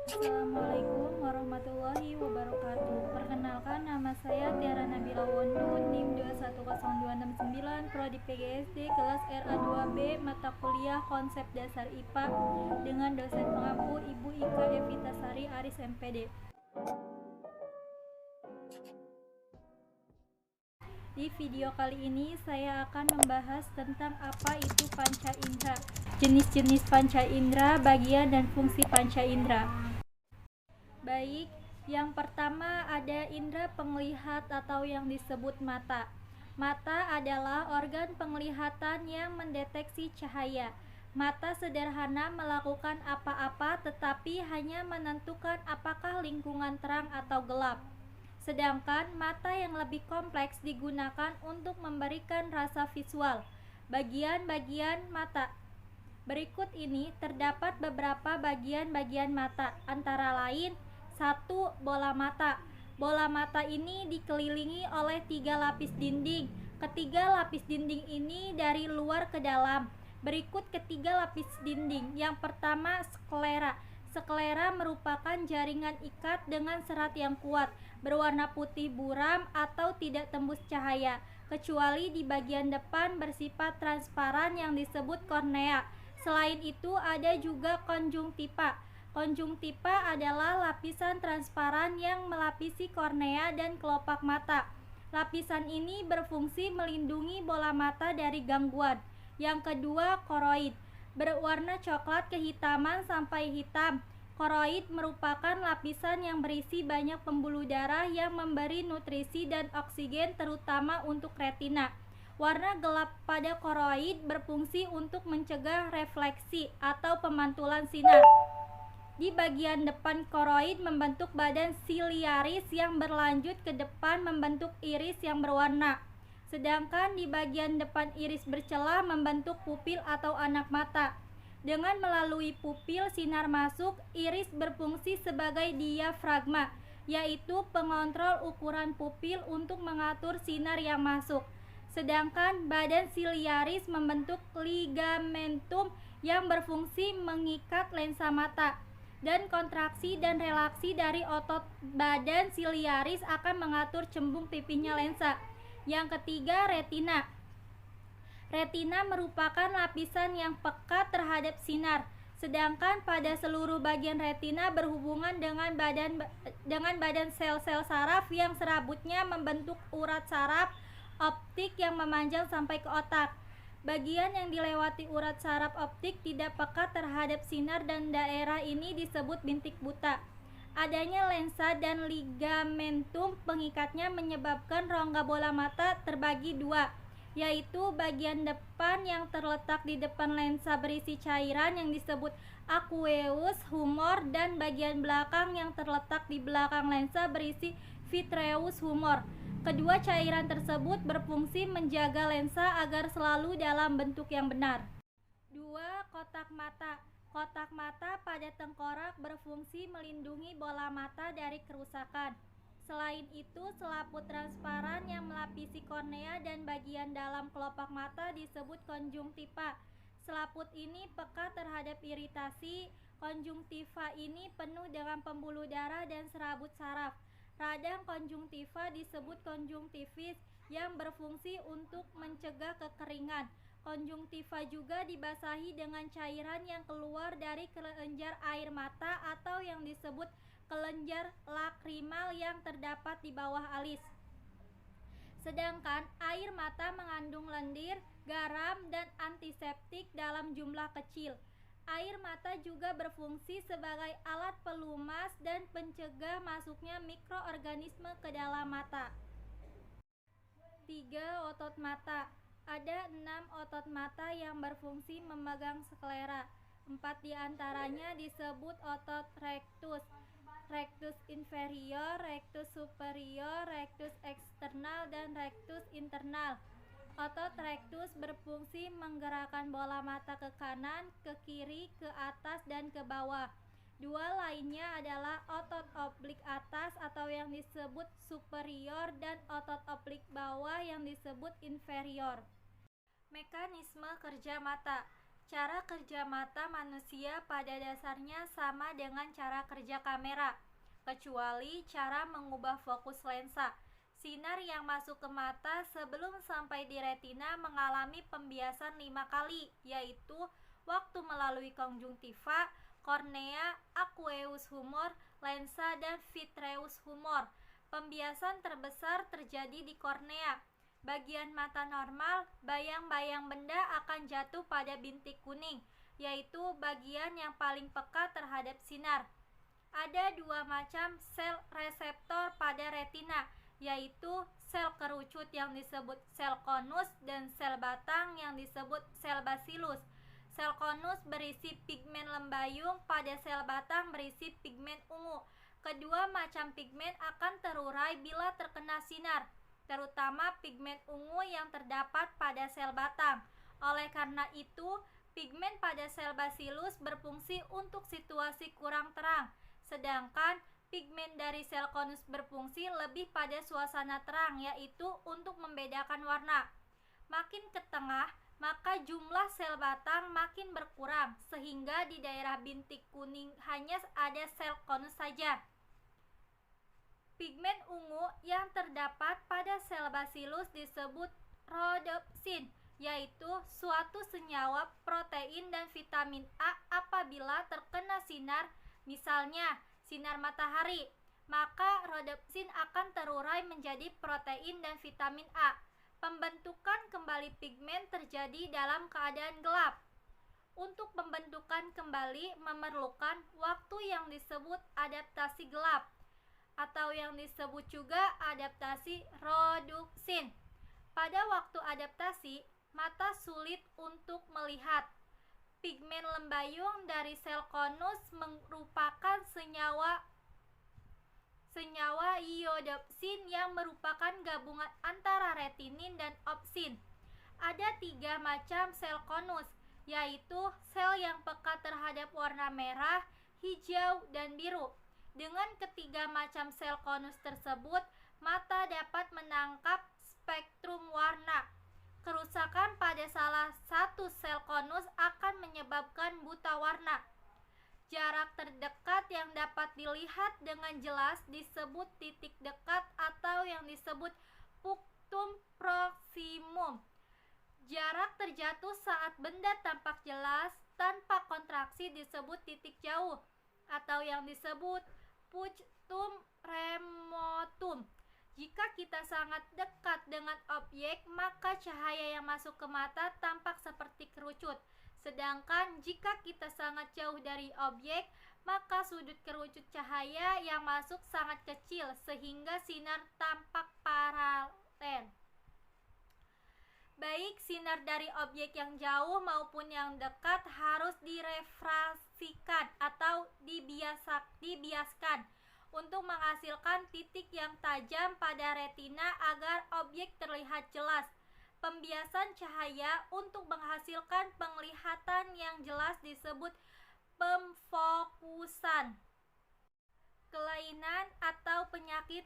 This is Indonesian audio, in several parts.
Assalamualaikum warahmatullahi wabarakatuh. Perkenalkan, nama saya Tiara Nabila Wondu, NIM 2100269, Prodi PGSD, kelas RA2B, mata kuliah Konsep Dasar IPA, dengan dosen pengampu Ibu Ika Evitasari Aris MPD. Di video kali ini saya akan membahas tentang apa itu panca indera, jenis-jenis panca indera, bagian dan fungsi panca indera. Baik, yang pertama ada indera penglihat atau yang disebut mata. Mata adalah organ penglihatan yang mendeteksi cahaya. Mata sederhana melakukan apa-apa tetapi hanya menentukan apakah lingkungan terang atau gelap. Sedangkan mata yang lebih kompleks digunakan untuk memberikan rasa visual. Bagian-bagian mata. Berikut ini terdapat beberapa bagian-bagian mata, antara lain: 1. Bola mata. Bola mata ini dikelilingi oleh 3 lapis dinding. Ketiga lapis dinding ini dari luar ke dalam. Berikut ketiga lapis dinding. Yang pertama, sklera. Sklera merupakan jaringan ikat dengan serat yang kuat, berwarna putih buram atau tidak tembus cahaya, kecuali di bagian depan bersifat transparan yang disebut kornea. Selain itu ada juga konjungtiva. Konjungtiva adalah lapisan transparan yang melapisi kornea dan kelopak mata. Lapisan ini berfungsi melindungi bola mata dari gangguan. Yang kedua, koroid. Berwarna coklat kehitaman sampai hitam. Koroid merupakan lapisan yang berisi banyak pembuluh darah yang memberi nutrisi dan oksigen terutama untuk retina. Warna gelap pada koroid berfungsi untuk mencegah refleksi atau pemantulan sinar. Di bagian depan koroid membentuk badan siliaris yang berlanjut ke depan membentuk iris yang berwarna. Sedangkan di bagian depan iris bercelah membentuk pupil atau anak mata. Dengan melalui pupil sinar masuk, iris berfungsi sebagai diafragma, yaitu pengontrol ukuran pupil untuk mengatur sinar yang masuk. Sedangkan badan siliaris membentuk ligamentum yang berfungsi mengikat lensa mata. Dan kontraksi dan relaksi dari otot badan siliaris akan mengatur cembung pipihnya lensa. Yang ketiga, retina. Retina merupakan lapisan yang peka terhadap sinar. Sedangkan pada seluruh bagian retina berhubungan dengan badan sel-sel saraf yang serabutnya membentuk urat saraf optik yang memanjang sampai ke otak. Bagian yang dilewati urat saraf optik tidak peka terhadap sinar dan daerah ini disebut bintik buta. Adanya lensa dan ligamentum pengikatnya menyebabkan rongga bola mata terbagi dua, yaitu bagian depan yang terletak di depan lensa berisi cairan yang disebut aqueous humor dan bagian belakang yang terletak di belakang lensa berisi vitreous humor. Kedua cairan tersebut berfungsi menjaga lensa agar selalu dalam bentuk yang benar. 2. Kotak mata. Kotak mata pada tengkorak berfungsi melindungi bola mata dari kerusakan. Selain itu, selaput transparan yang melapisi kornea dan bagian dalam kelopak mata disebut konjungtiva. Selaput ini peka terhadap iritasi. Konjungtiva ini penuh dengan pembuluh darah dan serabut saraf. Radang konjungtiva disebut konjungtivis yang berfungsi untuk mencegah kekeringan. Konjungtiva juga dibasahi dengan cairan yang keluar dari kelenjar air mata atau yang disebut kelenjar lakrimal yang terdapat di bawah alis. Sedangkan air mata mengandung lendir, garam, dan antiseptik dalam jumlah kecil. Air mata juga berfungsi sebagai alat pelumas dan pencegah masuknya mikroorganisme ke dalam mata. 3. Otot mata. Ada 6 otot mata yang berfungsi memegang sklera. 4 diantaranya disebut otot rectus. Rectus inferior, rectus superior, rectus eksternal, dan rectus internal. Otot rectus berfungsi menggerakkan bola mata ke kanan, ke kiri, ke atas, dan ke bawah. 2 lainnya adalah otot oblik atas atau yang disebut superior dan otot oblik bawah yang disebut inferior. Mekanisme kerja mata. Cara kerja mata manusia pada dasarnya sama dengan cara kerja kamera, kecuali cara mengubah fokus lensa. Sinar yang masuk ke mata sebelum sampai di retina mengalami pembiasan 5 kali, yaitu waktu melalui konjungtiva, kornea, aqueous humor, lensa, dan vitreous humor. Pembiasan terbesar terjadi di kornea. Bagian mata normal, bayang-bayang benda akan jatuh pada bintik kuning, yaitu bagian yang paling peka terhadap sinar. Ada dua macam sel reseptor pada retina, yaitu sel kerucut yang disebut sel konus dan sel batang yang disebut sel basilus. Sel konus berisi pigmen lembayung, pada sel batang berisi pigmen ungu. Kedua macam pigmen akan terurai bila terkena sinar, terutama pigmen ungu yang terdapat pada sel batang. Oleh karena itu, pigmen pada sel basilus berfungsi untuk situasi kurang terang, sedangkan pigmen dari sel konus berfungsi lebih pada suasana terang, yaitu untuk membedakan warna. Makin ke tengah, maka jumlah sel batang makin berkurang, sehingga di daerah bintik kuning hanya ada sel konus saja. Pigmen ungu yang terdapat pada sel basilus disebut rhodopsin, yaitu suatu senyawa protein dan vitamin A. Apabila terkena sinar, misalnya sinar matahari, maka rhodopsin akan terurai menjadi protein dan vitamin A. Pembentukan kembali pigmen terjadi dalam keadaan gelap. Untuk pembentukan kembali memerlukan waktu yang disebut adaptasi gelap, atau yang disebut juga adaptasi rhodopsin. Pada waktu adaptasi, mata sulit untuk melihat. Pigmen lembayung dari sel konus merupakan senyawa iodopsin yang merupakan gabungan antara retinin dan opsin. Ada 3 macam sel konus, yaitu sel yang peka terhadap warna merah, hijau, dan biru. Dengan ketiga macam sel konus tersebut, mata dapat menangkap spektrum warna. Kerusakan pada salah satu sel konus akan menyebabkan buta warna. Jarak terdekat yang dapat dilihat dengan jelas disebut titik dekat atau yang disebut punctum proximum. Jarak terjatuh saat benda tampak jelas tanpa kontraksi disebut titik jauh, atau yang disebut punctum remotum. Jika kita sangat dekat dengan objek, maka cahaya yang masuk ke mata tampak seperti kerucut. Sedangkan jika kita sangat jauh dari objek, maka sudut kerucut cahaya yang masuk sangat kecil sehingga sinar tampak paralel. Baik sinar dari objek yang jauh maupun yang dekat harus direfraksikan atau dibiaskan untuk menghasilkan titik yang tajam pada retina agar objek terlihat jelas. Pembiasan cahaya untuk menghasilkan penglihatan yang jelas disebut pemfokusan. Kelainan atau penyakit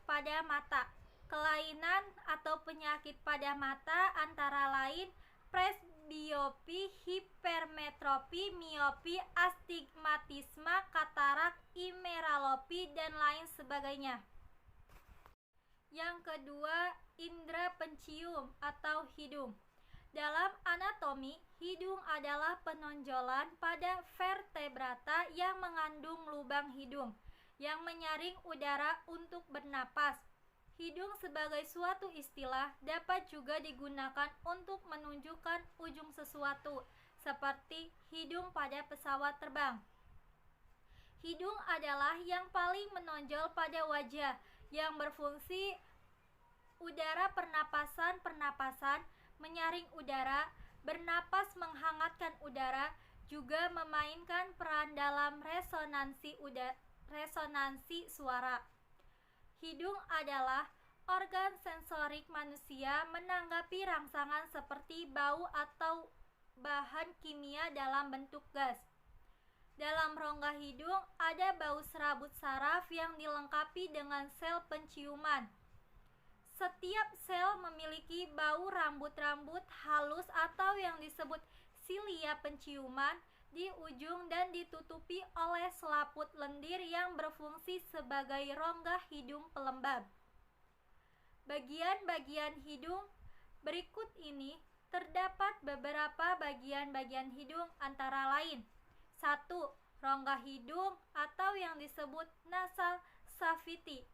pada mata. Kelainan atau penyakit pada mata antara lain presbiopi, hipermetropi, miopi, astigmatisme, katarak, imeralopi, dan lain sebagainya. Yang kedua, indera pencium atau hidung. Dalam anatomi, hidung adalah penonjolan pada vertebrata yang mengandung lubang hidung yang menyaring udara untuk bernapas. Hidung sebagai suatu istilah dapat juga digunakan untuk menunjukkan ujung sesuatu, seperti hidung pada pesawat terbang. Hidung adalah yang paling menonjol pada wajah, yang berfungsi udara pernapasan, menyaring udara, bernapas menghangatkan udara, juga memainkan peran dalam resonansi suara. Hidung adalah organ sensorik manusia menanggapi rangsangan seperti bau atau bahan kimia dalam bentuk gas. Dalam rongga hidung ada bau serabut saraf yang dilengkapi dengan sel penciuman. Setiap sel memiliki bau rambut-rambut halus atau yang disebut silia penciuman di ujung dan ditutupi oleh selaput lendir yang berfungsi sebagai rongga hidung pelembab. Bagian-bagian hidung berikut ini terdapat beberapa bagian-bagian hidung antara lain: 1. Rongga hidung atau yang disebut nasal cavity,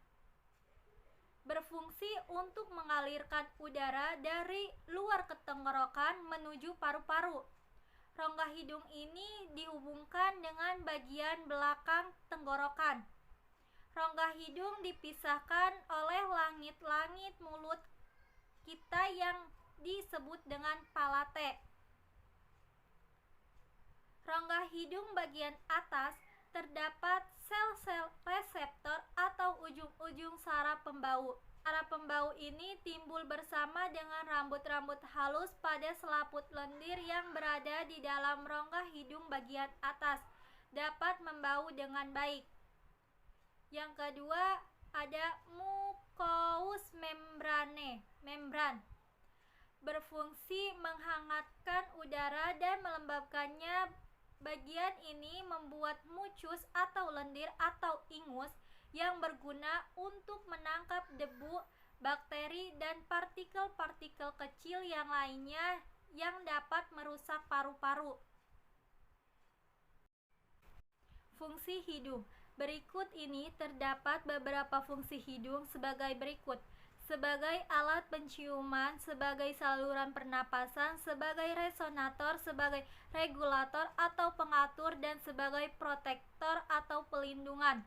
berfungsi untuk mengalirkan udara dari luar tenggorokan menuju paru-paru. Rongga hidung ini dihubungkan dengan bagian belakang tenggorokan. Rongga hidung dipisahkan oleh langit-langit mulut kita yang disebut dengan palate. Rongga hidung bagian atas terdapat sel-sel reseptor atau ujung-ujung saraf pembau. Saraf pembau ini timbul bersama dengan rambut-rambut halus pada selaput lendir yang berada di dalam rongga hidung bagian atas, dapat membau dengan baik. Yang kedua, ada mucous membran, berfungsi menghangatkan udara dan melembabkannya. Bagian ini membuat mucus atau lendir atau ingus yang berguna untuk menangkap debu, bakteri, dan partikel-partikel kecil yang lainnya yang dapat merusak paru-paru. Fungsi hidung. Berikut ini terdapat beberapa fungsi hidung sebagai berikut: sebagai alat penciuman, sebagai saluran pernapasan, sebagai resonator, sebagai regulator atau pengatur, dan sebagai protektor atau pelindungan.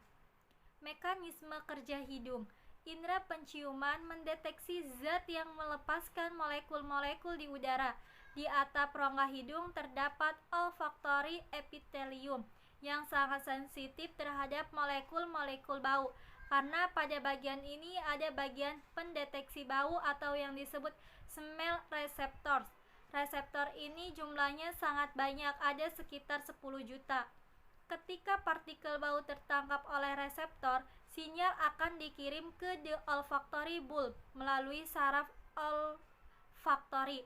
Mekanisme kerja hidung. Indera penciuman mendeteksi zat yang melepaskan molekul-molekul di udara. Di atap rongga hidung terdapat olfactory epithelium yang sangat sensitif terhadap molekul-molekul bau, karena pada bagian ini ada bagian pendeteksi bau atau yang disebut smell receptors. Reseptor ini jumlahnya sangat banyak, ada sekitar 10 juta. Ketika partikel bau tertangkap oleh reseptor, sinyal akan dikirim ke the olfactory bulb melalui saraf olfactory.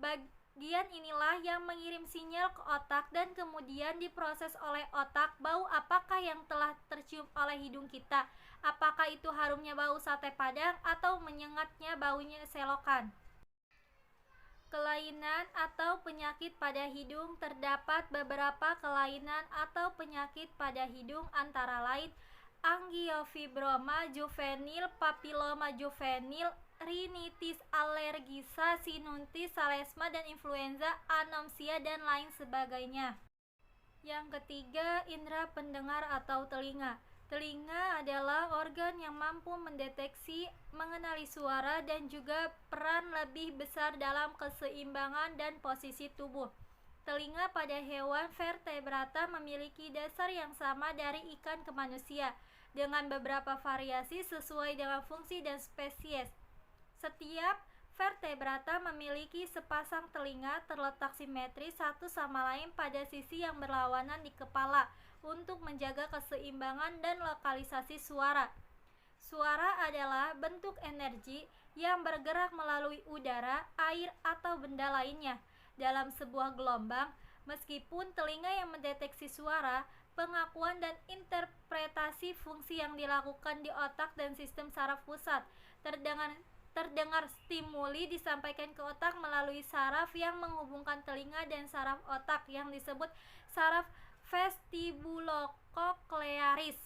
Bagian inilah yang mengirim sinyal ke otak dan kemudian diproses oleh otak. Bau apakah yang telah tercium oleh hidung kita? Apakah itu harumnya bau sate padang atau menyengatnya baunya selokan? Kelainan atau penyakit pada hidung. Terdapat beberapa kelainan atau penyakit pada hidung, antara lain angiofibroma juvenil, papilloma juvenil, rinitis allergisa, sinusitis, salesma, dan influenza, anomsia, dan lain sebagainya. Yang ketiga, indera pendengar atau telinga. Telinga adalah organ yang mampu mendeteksi, mengenali suara, dan juga peran lebih besar dalam keseimbangan dan posisi tubuh. Telinga pada hewan vertebrata memiliki dasar yang sama dari ikan ke manusia, dengan beberapa variasi sesuai dengan fungsi dan spesies. Setiap vertebrata memiliki sepasang telinga terletak simetris satu sama lain pada sisi yang berlawanan di kepala untuk menjaga keseimbangan dan lokalisasi suara. Suara adalah bentuk energi yang bergerak melalui udara, air, atau benda lainnya dalam sebuah gelombang. Meskipun telinga yang mendeteksi suara, pengakuan dan interpretasi fungsi yang dilakukan di otak dan sistem saraf pusat. Terdengar stimuli disampaikan ke otak melalui saraf yang menghubungkan telinga dan saraf otak yang disebut saraf vestibulococlearis.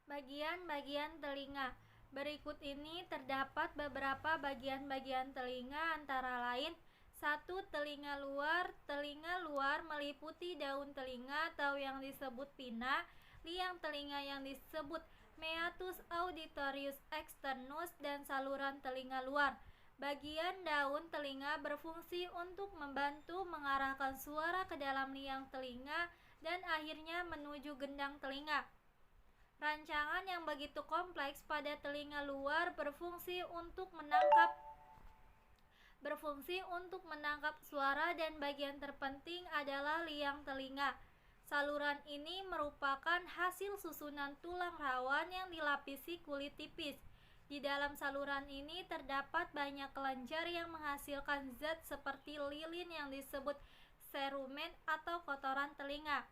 Bagian-bagian telinga. Berikut ini terdapat beberapa bagian-bagian telinga, antara lain: 1. Telinga luar. Telinga luar meliputi daun telinga atau yang disebut pinna, liang telinga yang disebut meatus auditorius externus, dan saluran telinga luar. Bagian daun telinga berfungsi untuk membantu mengarahkan suara ke dalam liang telinga dan akhirnya menuju gendang telinga. Rancangan yang begitu kompleks pada telinga luar berfungsi untuk menangkap suara, dan bagian terpenting adalah liang telinga. Saluran ini merupakan hasil susunan tulang rawan yang dilapisi kulit tipis. Di dalam saluran ini terdapat banyak kelenjar yang menghasilkan zat seperti lilin yang disebut cerumen atau kotoran telinga.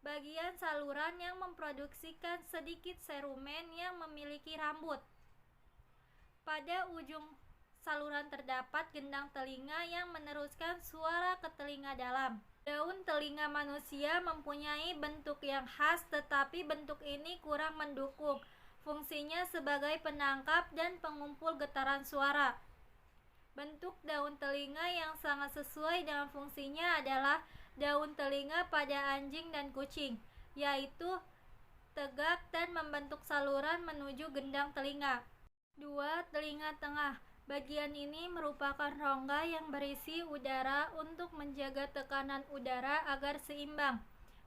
Bagian saluran yang memproduksikan sedikit cerumen yang memiliki rambut. Pada ujung saluran terdapat gendang telinga yang meneruskan suara ke telinga dalam. Daun telinga manusia mempunyai bentuk yang khas, tetapi bentuk ini kurang mendukung fungsinya sebagai penangkap dan pengumpul getaran suara. Bentuk daun telinga yang sangat sesuai dengan fungsinya adalah daun telinga pada anjing dan kucing, yaitu tegak dan membentuk saluran menuju gendang telinga. 2. Telinga tengah. Bagian ini merupakan rongga yang berisi udara untuk menjaga tekanan udara agar seimbang.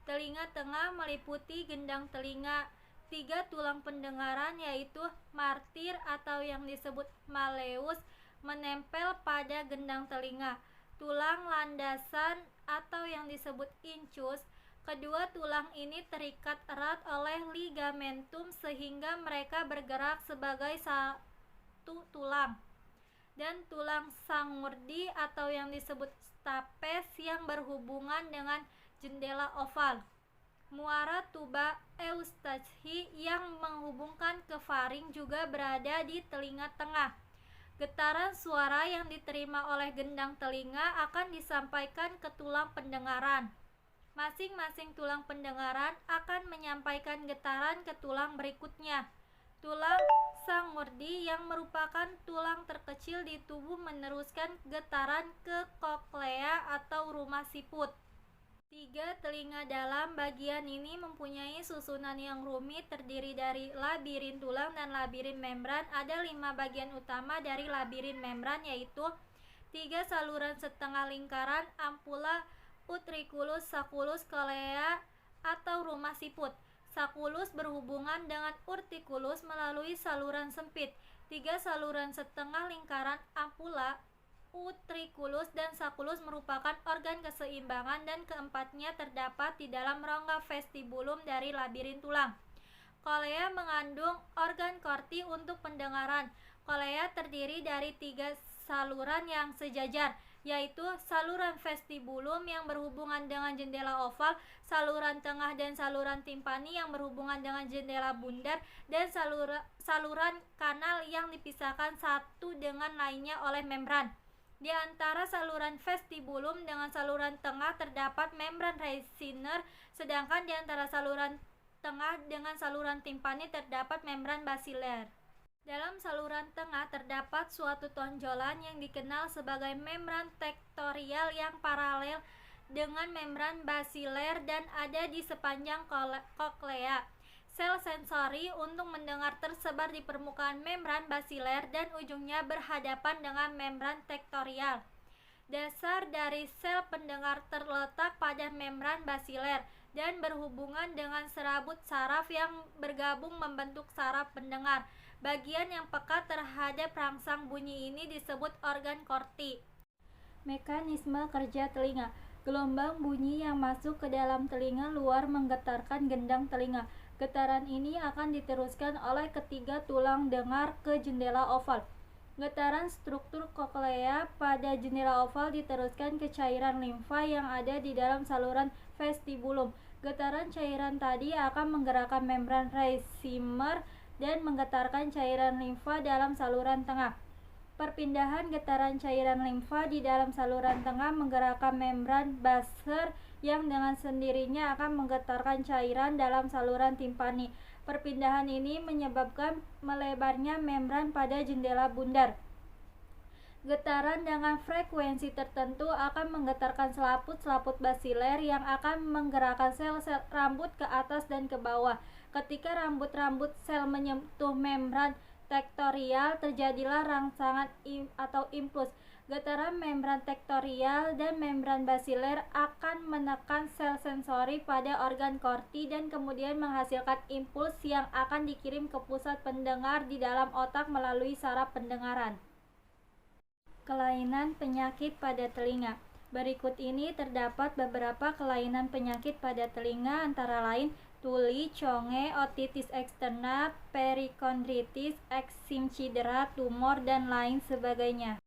Telinga tengah meliputi gendang telinga, 3 tulang pendengaran yaitu martir atau yang disebut malleus menempel pada gendang telinga, tulang landasan atau yang disebut incus. Kedua tulang ini terikat erat oleh ligamentum sehingga mereka bergerak sebagai satu tulang. Dan tulang sangurdi atau yang disebut stapes yang berhubungan dengan jendela oval. Muara tuba eustachi yang menghubungkan ke faring juga berada di telinga tengah. Getaran suara yang diterima oleh gendang telinga akan disampaikan ke tulang pendengaran. Masing-masing tulang pendengaran akan menyampaikan getaran ke tulang berikutnya. Tulang sangurdi yang merupakan tulang terkecil di tubuh meneruskan getaran ke koklea atau rumah siput. 3. Telinga dalam. Bagian ini mempunyai susunan yang rumit, terdiri dari labirin tulang dan labirin membran. Ada 5 bagian utama dari labirin membran, yaitu 3 saluran setengah lingkaran, ampula, utriculus, saculus, kolea atau rumah siput. Saculus berhubungan dengan urticulus melalui saluran sempit. 3 saluran setengah lingkaran, ampula, utriculus dan saculus merupakan organ keseimbangan, dan keempatnya terdapat di dalam rongga vestibulum dari labirin tulang. Kolea mengandung organ korti untuk pendengaran. Kolea terdiri dari 3 saluran yang sejajar, yaitu saluran vestibulum yang berhubungan dengan jendela oval, saluran tengah dan saluran timpani yang berhubungan dengan jendela bundar, dan saluran kanal yang dipisahkan satu dengan lainnya oleh membran. Di antara saluran vestibulum dengan saluran tengah terdapat membran Reissner, sedangkan di antara saluran tengah dengan saluran timpani terdapat membran basiler. Dalam saluran tengah terdapat suatu tonjolan yang dikenal sebagai membran tektorial yang paralel dengan membran basiler dan ada di sepanjang koklea. Sel sensori untuk mendengar tersebar di permukaan membran basiler dan ujungnya berhadapan dengan membran tektorial. Dasar dari sel pendengar terletak pada membran basiler dan berhubungan dengan serabut saraf yang bergabung membentuk saraf pendengar. Bagian yang peka terhadap rangsang bunyi ini disebut organ korti. Mekanisme kerja telinga. Gelombang bunyi yang masuk ke dalam telinga luar menggetarkan gendang telinga. Getaran ini akan diteruskan oleh ketiga tulang dengar ke jendela oval. Getaran struktur koklea pada jendela oval diteruskan ke cairan limfa yang ada di dalam saluran vestibulum. Getaran cairan tadi akan menggerakkan membran Reissner dan menggetarkan cairan limfa dalam saluran tengah. Perpindahan getaran cairan limfa di dalam saluran tengah menggerakkan membran Basler yang dengan sendirinya akan menggetarkan cairan dalam saluran timpani. Perpindahan ini menyebabkan melebarnya membran pada jendela bundar. Getaran dengan frekuensi tertentu akan menggetarkan selaput-selaput basiler yang akan menggerakkan sel-sel rambut ke atas dan ke bawah. Ketika rambut-rambut sel menyentuh membran tektorial, terjadilah rangsangan atau impuls. Getaran membran tektorial dan membran basiler akan menekan sel sensori pada organ korti dan kemudian menghasilkan impuls yang akan dikirim ke pusat pendengar di dalam otak melalui saraf pendengaran. Kelainan penyakit pada telinga. Berikut ini terdapat beberapa kelainan penyakit pada telinga, antara lain tuli, conge, otitis eksterna, perikondritis, eksim cidera, tumor, dan lain sebagainya.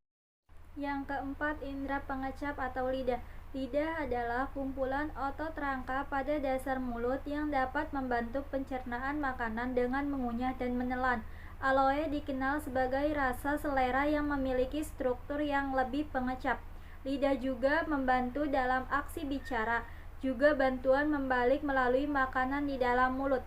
Yang keempat, indera pengecap atau lidah. Lidah adalah kumpulan otot rangka pada dasar mulut yang dapat membantu pencernaan makanan dengan mengunyah dan menelan. Aloe dikenal sebagai rasa selera yang memiliki struktur yang lebih pengecap. Lidah juga membantu dalam aksi bicara, juga bantuan membalik melalui makanan di dalam mulut.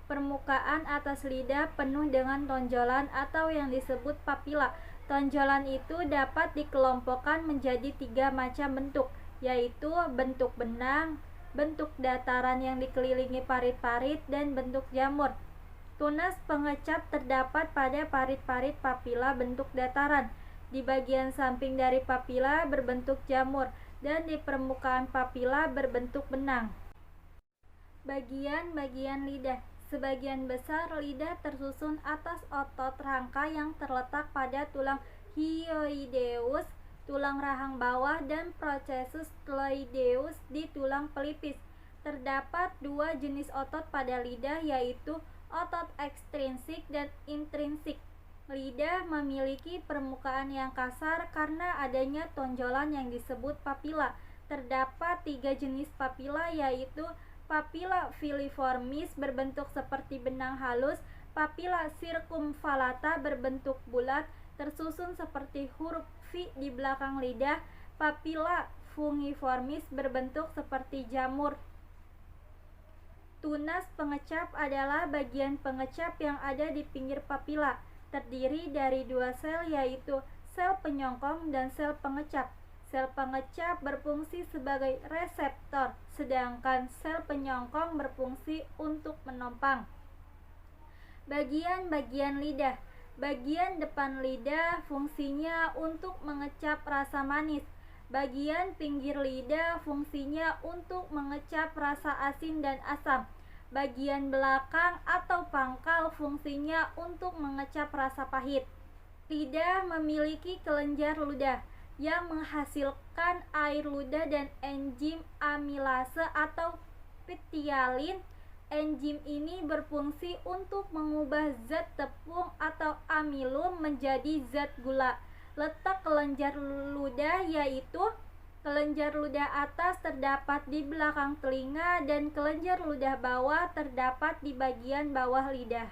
Permukaan atas lidah penuh dengan tonjolan atau yang disebut papila. Tonjolan itu dapat dikelompokkan menjadi 3 macam bentuk, yaitu bentuk benang, bentuk dataran yang dikelilingi parit-parit, dan bentuk jamur. Tunas pengecap terdapat pada parit-parit papila bentuk dataran, di bagian samping dari papila berbentuk jamur, dan di permukaan papila berbentuk benang. Bagian-bagian lidah. Sebagian besar lidah tersusun atas otot rangka yang terletak pada tulang hyoideus, tulang rahang bawah, dan processus cloideus di tulang pelipis. Terdapat 2 jenis otot pada lidah, yaitu otot ekstrinsik dan intrinsik. Lidah memiliki permukaan yang kasar karena adanya tonjolan yang disebut papila. Terdapat 3 jenis papila, yaitu papila filiformis berbentuk seperti benang halus, papila circumvallata berbentuk bulat tersusun seperti huruf V di belakang lidah, papila fungiformis berbentuk seperti jamur. Tunas pengecap adalah bagian pengecap yang ada di pinggir papila, terdiri dari 2 sel, yaitu sel penyongkong dan sel pengecap. Sel pengecap berfungsi sebagai reseptor, sedangkan sel penyongkong berfungsi untuk menompang. Bagian-bagian lidah. Bagian depan lidah fungsinya untuk mengecap rasa manis. Bagian pinggir lidah fungsinya untuk mengecap rasa asin dan asam. Bagian belakang atau pangkal fungsinya untuk mengecap rasa pahit. Lidah memiliki kelenjar ludah yang menghasilkan air ludah dan enzim amilase atau ptyalin. Enzim ini berfungsi untuk mengubah zat tepung atau amilum menjadi zat gula. Letak kelenjar ludah yaitu kelenjar ludah atas terdapat di belakang telinga dan kelenjar ludah bawah terdapat di bagian bawah lidah.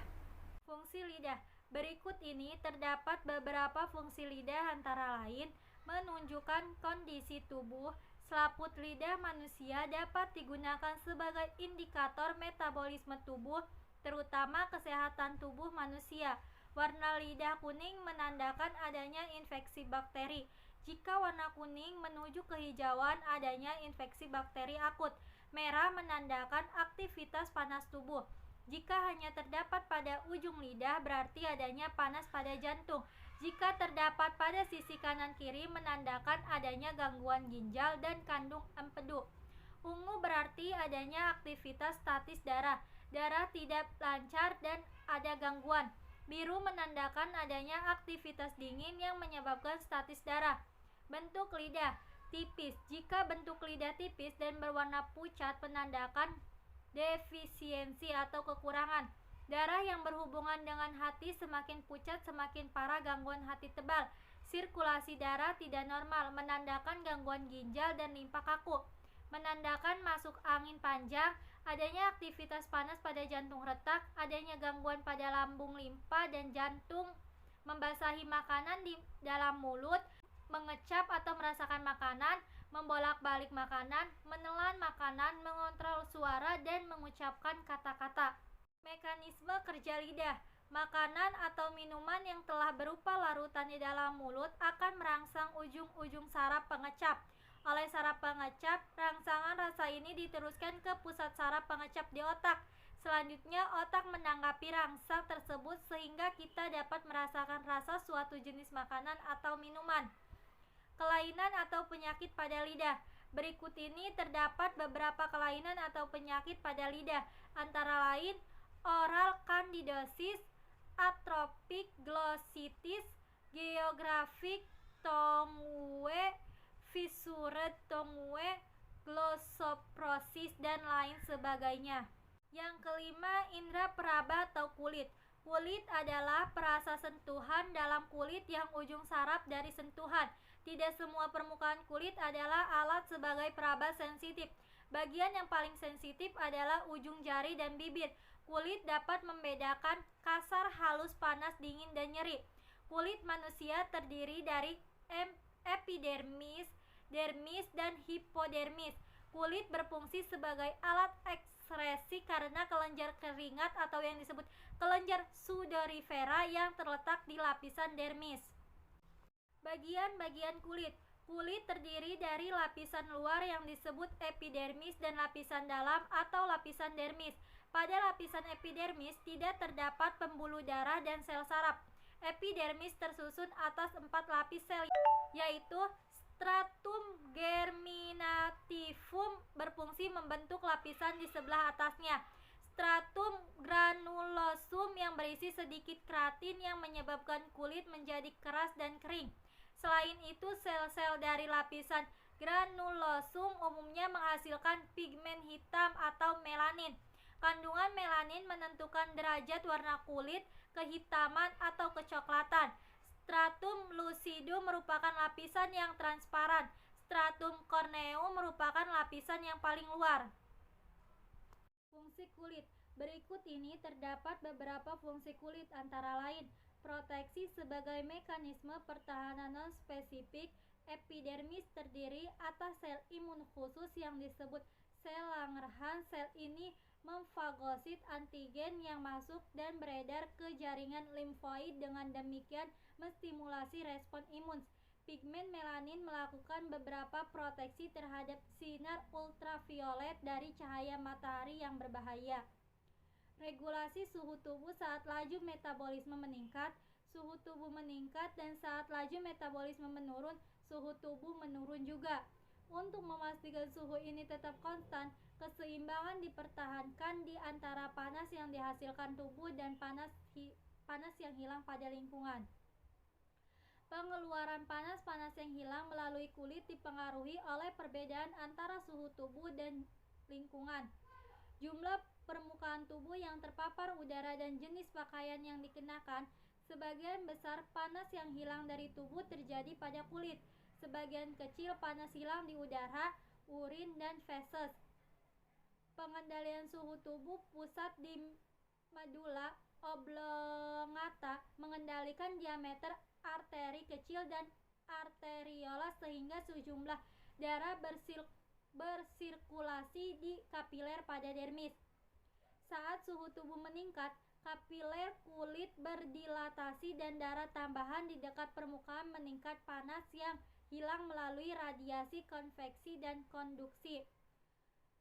Fungsi lidah. Berikut ini terdapat beberapa fungsi lidah, antara lain menunjukkan kondisi tubuh. Selaput lidah manusia dapat digunakan sebagai indikator metabolisme tubuh, terutama kesehatan tubuh manusia. Warna lidah kuning menandakan adanya infeksi bakteri. Jika warna kuning menuju kehijauan, adanya infeksi bakteri akut. Merah menandakan aktivitas panas tubuh. Jika hanya terdapat pada ujung lidah, berarti adanya panas pada jantung. Jika terdapat pada sisi kanan kiri, menandakan adanya gangguan ginjal dan kandung empedu. Ungu berarti adanya aktivitas statis darah. Darah tidak lancar dan ada gangguan. Biru menandakan adanya aktivitas dingin yang menyebabkan statis darah. Bentuk lidah tipis. Jika bentuk lidah tipis dan berwarna pucat, menandakan defisiensi atau kekurangan. Darah yang berhubungan dengan hati semakin pucat, semakin parah gangguan hati tebal. Sirkulasi darah tidak normal, menandakan gangguan ginjal dan limpa kaku. Menandakan masuk angin panjang, adanya aktivitas panas pada jantung retak, adanya gangguan pada lambung limpa dan jantung. Membasahi makanan di dalam mulut, mengecap atau merasakan makanan, membolak-balik makanan, menelan makanan, mengontrol suara, dan mengucapkan kata-kata. Mekanisme kerja lidah. Makanan atau minuman yang telah berupa larutan di dalam mulut akan merangsang ujung-ujung saraf pengecap. Oleh saraf pengecap, rangsangan rasa ini diteruskan ke pusat saraf pengecap di otak. Selanjutnya, otak menanggapi rangsang tersebut sehingga kita dapat merasakan rasa suatu jenis makanan atau minuman. Kelainan atau penyakit pada lidah. Berikut ini terdapat beberapa kelainan atau penyakit pada lidah, antara lain oral candidosis, atrophic glossitis, geographic tongue, fissured tongue, glossoprosis, dan lain sebagainya. Yang kelima, indera peraba atau kulit. Kulit adalah perasa sentuhan dalam kulit yang ujung saraf dari sentuhan. Tidak semua permukaan kulit adalah alat sebagai peraba sensitif. Bagian yang paling sensitif adalah ujung jari dan bibir. Kulit dapat membedakan kasar, halus, panas, dingin, dan nyeri. Kulit manusia terdiri dari epidermis, dermis, dan hipodermis. Kulit berfungsi sebagai alat ekskresi karena kelenjar keringat atau yang disebut kelenjar sudorifera yang terletak di lapisan dermis. Bagian-bagian kulit. Kulit terdiri dari lapisan luar yang disebut epidermis dan lapisan dalam atau lapisan dermis. Pada lapisan epidermis tidak terdapat pembuluh darah dan sel saraf. Epidermis tersusun atas 4 lapis sel, yaitu stratum germinativum berfungsi membentuk lapisan di sebelah atasnya. Stratum granulosum yang berisi sedikit keratin yang menyebabkan kulit menjadi keras dan kering. Selain itu, sel-sel dari lapisan granulosum umumnya menghasilkan pigmen hitam atau melanin. Kandungan melanin menentukan derajat warna kulit, kehitaman atau kecoklatan. Stratum lucidum merupakan lapisan yang transparan. Stratum corneum merupakan lapisan yang paling luar. Fungsi kulit. Berikut ini terdapat beberapa fungsi kulit, antara lain proteksi sebagai mekanisme pertahanan non-spesifik. Epidermis terdiri atas sel imun khusus yang disebut sel Langerhans. Sel ini memfagosit antigen yang masuk dan beredar ke jaringan limfoid, dengan demikian menstimulasi respon imun. Pigmen melanin melakukan beberapa proteksi terhadap sinar ultraviolet dari cahaya matahari yang berbahaya. Regulasi suhu tubuh saat laju metabolisme meningkat. Suhu tubuh meningkat dan saat laju metabolisme menurun, suhu tubuh menurun juga. Untuk memastikan suhu ini tetap konstan, keseimbangan dipertahankan di antara panas yang dihasilkan tubuh dan panas yang hilang pada lingkungan. Pengeluaran panas yang hilang melalui kulit dipengaruhi oleh perbedaan antara suhu tubuh dan lingkungan. Jumlah permukaan tubuh yang terpapar udara dan jenis pakaian yang dikenakan. Sebagian besar panas yang hilang dari tubuh terjadi pada kulit. Sebagian kecil panas hilang di udara, urin, dan feses. Pengendalian suhu tubuh pusat di medula oblongata mengendalikan diameter arteri kecil dan arteriola sehingga sejumlah darah bersirkulasi di kapiler pada dermis. Saat suhu tubuh meningkat, kapiler kulit berdilatasi dan darah tambahan di dekat permukaan meningkat. Panas yang hilang melalui radiasi konveksi dan konduksi.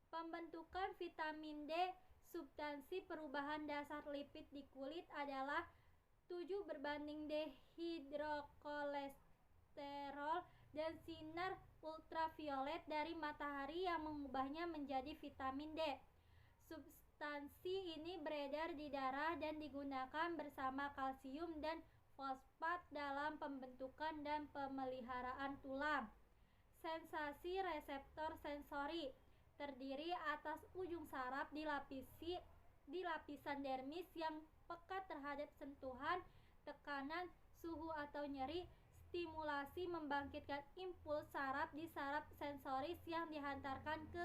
Pembentukan vitamin D. Substansi perubahan dasar lipid di kulit adalah 7:D hidrokolesterol dan sinar ultraviolet dari matahari yang mengubahnya menjadi vitamin D. Substansi ini beredar di darah dan digunakan bersama kalsium dan fosfat dalam pembentukan dan pemeliharaan tulang. Sensasi reseptor sensori terdiri atas ujung saraf di lapisan dermis yang peka terhadap sentuhan, tekanan, suhu atau nyeri. Stimulasi membangkitkan impuls saraf di saraf sensoris yang dihantarkan ke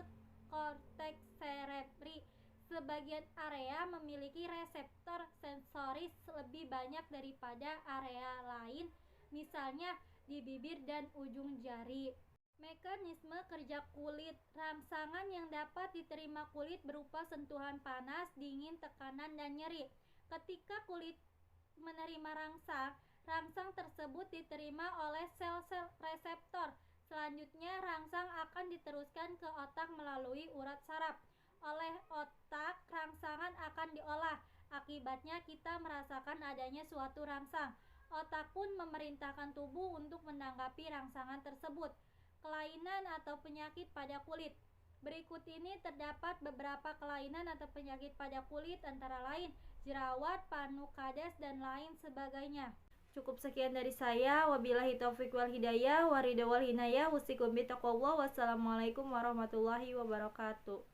korteks cerebri. Sebagian area memiliki reseptor sensoris lebih banyak daripada area lain, misalnya di bibir dan ujung jari. Mekanisme kerja kulit. Rangsangan yang dapat diterima kulit berupa sentuhan panas, dingin, tekanan, dan nyeri. Ketika kulit menerima rangsang tersebut diterima oleh sel-sel reseptor. Selanjutnya, rangsang akan diteruskan ke otak melalui urat saraf. Oleh otak, rangsangan akan diolah. Akibatnya, kita merasakan adanya suatu rangsang. Otak pun memerintahkan tubuh untuk menanggapi rangsangan tersebut. Kelainan atau penyakit pada kulit. Berikut ini terdapat beberapa kelainan atau penyakit pada kulit, antara lain jerawat, panu, kades, dan lain sebagainya. Cukup sekian dari saya. Wabillahi taufiq wal hidayah, waridha wal hinayah, usikum bitaqwallah. Wassalamualaikum warahmatullahi wabarakatuh.